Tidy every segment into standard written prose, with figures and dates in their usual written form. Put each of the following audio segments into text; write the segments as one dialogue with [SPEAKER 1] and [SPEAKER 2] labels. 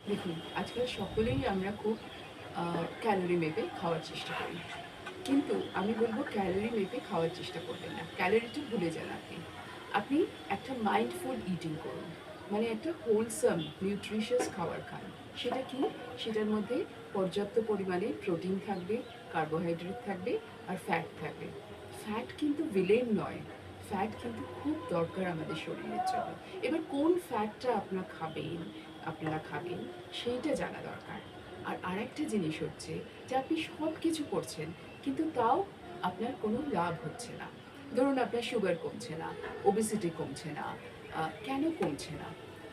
[SPEAKER 1] দেখুন, আজকাল সকলেই আমরা খুব ক্যালোরি মেপে খাওয়ার চেষ্টা করি। কিন্তু আমি বলব ক্যালোরি মেপে খাওয়ার চেষ্টা করবেন না। ক্যালোরিটা ভুলে যান আপনি। আপনি একটা মাইন্ডফুল ইটিং করুন। মানে একটা হোলসাম নিউট্রিশিয়াস খাবার খান। সেটা কি? সেটার মধ্যে পর্যাপ্ত পরিমাণে প্রোটিন থাকবে, কার্বোহাইড্রেট থাকবে আর ফ্যাট থাকবে। ফ্যাট কিন্তু ভিলেন নয়। ফ্যাট কিন্তু খুব দরকার আমাদের শরীরের জন্য। এবার কোন ফ্যাটটা আপনারা খাবেন সেইটা জানা দরকার। আর আরেকটা জিনিস হচ্ছে যে আপনি সব কিছু করছেন কিন্তু তাও আপনার কোনো লাভ হচ্ছে না। ধরুন আপনার সুগার কমছে না, ওবেসিটি কমছে না। কেন কমছে না?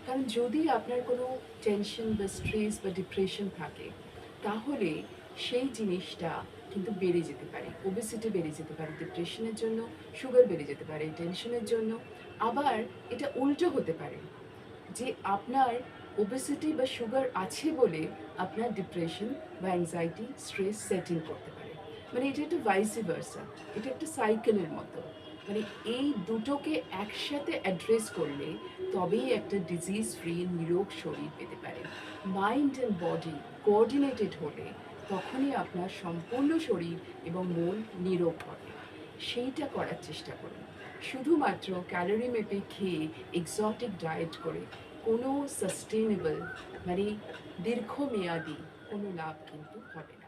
[SPEAKER 1] কারণ যদি আপনার কোনো টেনশন বা স্ট্রেস বা ডিপ্রেশন থাকে, তাহলে সেই জিনিসটা কিন্তু বেড়ে যেতে পারে। ওবেসিটি বেড়ে যেতে পারে ডিপ্রেশনের জন্য, সুগার বেড়ে যেতে পারে টেনশনের জন্য। আবার এটা উল্টো হতে পারে যে আপনার ওবেসিটি বা সুগার আছে বলে আপনার ডিপ্রেশন বা অ্যাংজাইটি, স্ট্রেস সেট ইন করতে পারে। মানে এটা একটা ভাইসি ভার্সা। এটা একটা সাইকেলের মতো। মানে এই দুটোকে একসাথে অ্যাড্রেস করলে তবেই একটা ডিজিজ ফ্রি নিরোগ শরীর পেতে পারেন। মাইন্ড অ্যান্ড বডি কোঅর্ডিনেটেড হলে তখনই আপনার সম্পূর্ণ শরীর এবং মন নিরোগ হবে। সেইটা করার চেষ্টা করুন। শুধুমাত্র ক্যালোরি মেপে খেয়ে এক্সোটিক ডায়েট করে কোনো সাস্টেইনেবল মানে দীর্ঘমেয়াদী কোনো লাভ কিন্তু হবে না।